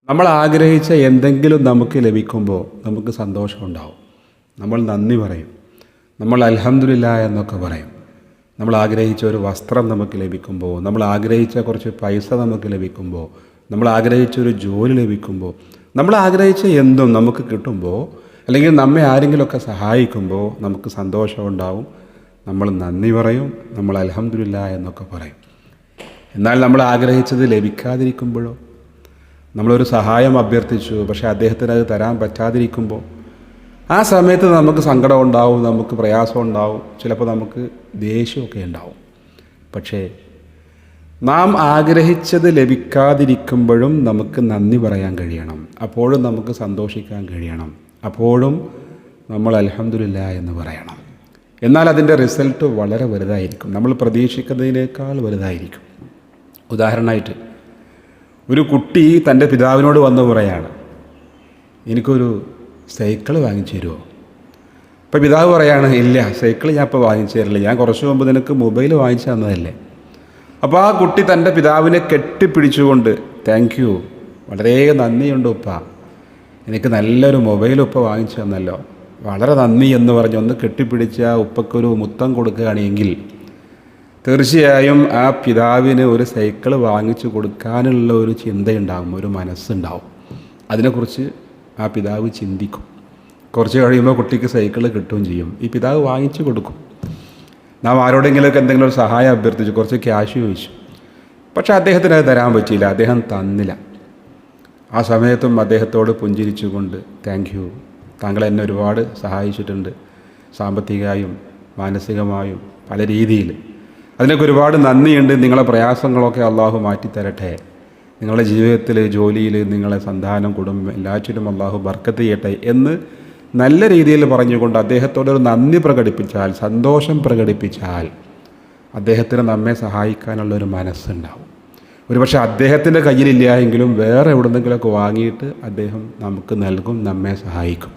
നമ്മൾ ആഗ്രഹിച്ച എന്തെങ്കിലും നമുക്ക് ലഭിക്കുമ്പോൾ നമുക്ക് സന്തോഷമുണ്ടാവും. നമ്മൾ നന്ദി പറയും, നമ്മൾ അൽഹംദുലില്ലാ എന്നൊക്കെ പറയും. നമ്മൾ ആഗ്രഹിച്ച ഒരു വസ്ത്രം നമുക്ക് ലഭിക്കുമ്പോൾ, നമ്മൾ ആഗ്രഹിച്ച കുറച്ച് പൈസ നമുക്ക് ലഭിക്കുമ്പോൾ, നമ്മൾ ആഗ്രഹിച്ച ഒരു ജോലി ലഭിക്കുമ്പോൾ, നമ്മൾ ആഗ്രഹിച്ച എന്തും നമുക്ക് കിട്ടുമ്പോൾ, അല്ലെങ്കിൽ നമ്മെ ആരെങ്കിലുമൊക്കെ സഹായിക്കുമ്പോൾ നമുക്ക് സന്തോഷമുണ്ടാവും. നമ്മൾ നന്ദി പറയും, നമ്മൾ അൽഹംദുലില്ലാ എന്നൊക്കെ പറയും. എന്നാൽ നമ്മൾ ആഗ്രഹിച്ചത് ലഭിക്കാതിരിക്കുമ്പോഴോ, നമ്മളൊരു സഹായം അഭ്യർത്ഥിച്ചു, പക്ഷേ അദ്ദേഹത്തിന് അത് തരാൻ പറ്റാതിരിക്കുമ്പോൾ ആ സമയത്ത് നമുക്ക് സങ്കടം ഉണ്ടാവും, നമുക്ക് പ്രയാസം ഉണ്ടാവും, ചിലപ്പോൾ നമുക്ക് ദേഷ്യമൊക്കെ ഉണ്ടാവും. പക്ഷേ നാം ആഗ്രഹിച്ചത് ലഭിക്കാതിരിക്കുമ്പോഴും നമുക്ക് നന്ദി പറയാൻ കഴിയണം, അപ്പോഴും നമുക്ക് സന്തോഷിക്കാൻ കഴിയണം, അപ്പോഴും നമ്മൾ അൽഹംദുലില്ലാ എന്ന് പറയണം. എന്നാൽ അതിൻ്റെ റിസൾട്ട് വളരെ വലുതായിരിക്കും, നമ്മൾ പ്രതീക്ഷിക്കുന്നതിനേക്കാൾ വലുതായിരിക്കും. ഉദാഹരണമായിട്ട് ഒരു കുട്ടി തൻ്റെ പിതാവിനോട് വന്ന് പറയാണ്, എനിക്കൊരു സൈക്കിൾ വാങ്ങിച്ചു തരുമോ? അപ്പോൾ പിതാവ് പറയാണ്, ഇല്ല, സൈക്കിൾ ഞാൻ ഇപ്പോൾ വാങ്ങിച്ചു തരില്ല, ഞാൻ കുറച്ച് മുമ്പ് നിനക്ക് മൊബൈൽ വാങ്ങിച്ചു തന്നതല്ലേ. അപ്പോൾ ആ കുട്ടി തൻ്റെ പിതാവിനെ കെട്ടിപ്പിടിച്ചുകൊണ്ട്, താങ്ക് യു, വളരെ നന്ദിയുണ്ട് ഉപ്പ, എനിക്ക് നല്ലൊരു മൊബൈൽ ഉപ്പ വാങ്ങിച്ചു തന്നല്ലോ, വളരെ നന്ദി എന്ന് പറഞ്ഞ് ഒന്ന് കെട്ടിപ്പിടിച്ച് ആ ഉപ്പക്കൊരു മുത്തം കൊടുക്കുകയാണെങ്കിൽ തീർച്ചയായും ആ പിതാവിന് ഒരു സൈക്കിൾ വാങ്ങിച്ചു കൊടുക്കാനുള്ള ഒരു ചിന്തയുണ്ടാകും, ഒരു മനസ്സുണ്ടാവും. അതിനെക്കുറിച്ച് ആ പിതാവ് ചിന്തിക്കും. കുറച്ച് കഴിയുമ്പോൾ കുട്ടിക്ക് സൈക്കിൾ കിട്ടുകയും ചെയ്യും, ഈ പിതാവ് വാങ്ങിച്ചു കൊടുക്കും. നാം ആരോടെങ്കിലുമൊക്കെ എന്തെങ്കിലും ഒരു സഹായം അഭ്യർത്ഥിച്ചു, കുറച്ച് ക്യാഷ് ചോദിച്ചു, പക്ഷേ അദ്ദേഹത്തിന് അത് തരാൻ പറ്റിയില്ല, അദ്ദേഹം തന്നില്ല. ആ സമയത്തും അദ്ദേഹത്തോട് പുഞ്ചിരിച്ചുകൊണ്ട്, താങ്ക് യു, താങ്കൾ എന്നെ ഒരുപാട് സഹായിച്ചിട്ടുണ്ട്, സാമ്പത്തികമായും മാനസികമായും പല രീതിയിൽ, അതിനൊക്കെ ഒരുപാട് നന്ദിയുണ്ട്, നിങ്ങളെ പ്രയാസങ്ങളൊക്കെ അള്ളാഹു മാറ്റിത്തരട്ടെ, നിങ്ങളുടെ ജീവിതത്തിൽ, ജോലിയിൽ, നിങ്ങളെ സന്താനം, കുടുംബം എല്ലാറ്റിലും അള്ളാഹു ബർക്കത്ത് ചെയ്യട്ടെ എന്ന് നല്ല രീതിയിൽ പറഞ്ഞുകൊണ്ട് അദ്ദേഹത്തോടൊരു നന്ദി പ്രകടിപ്പിച്ചാൽ, സന്തോഷം പ്രകടിപ്പിച്ചാൽ അദ്ദേഹത്തിന് നമ്മെ സഹായിക്കാനുള്ളൊരു മനസ്സുണ്ടാവും. ഒരുപക്ഷെ അദ്ദേഹത്തിൻ്റെ കയ്യിലില്ല എങ്കിലും വേറെ എവിടെന്നെങ്കിലുമൊക്കെ വാങ്ങിയിട്ട് അദ്ദേഹം നമുക്ക് നൽകും, നമ്മെ സഹായിക്കും.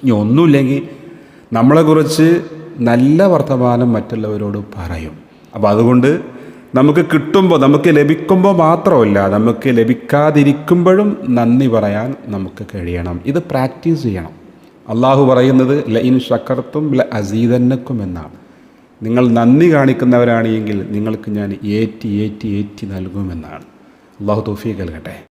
ഇനി ഒന്നുമില്ലെങ്കിൽ നമ്മളെക്കുറിച്ച് നല്ല വർത്തമാനം മറ്റുള്ളവരോട് പറയും. അപ്പോൾ അതുകൊണ്ട് നമുക്ക് കിട്ടുമ്പോൾ, നമുക്ക് ലഭിക്കുമ്പോൾ മാത്രമല്ല, നമുക്ക് ലഭിക്കാതിരിക്കുമ്പോഴും നന്ദി പറയാൻ നമുക്ക് കഴിയണം. ഇത് പ്രാക്ടീസ് ചെയ്യണം. അള്ളാഹു പറയുന്നത് ലഇൻ ശക്കർത്തും ലഅസീദന്നക്കും എന്നാണ്. നിങ്ങൾ നന്ദി കാണിക്കുന്നവരാണെങ്കിൽ നിങ്ങൾക്ക് ഞാൻ ഏറ്റി ഏറ്റി ഏറ്റി നൽകുമെന്നാണ്. അള്ളാഹു തൗഫീഖ് നൽകട്ടെ.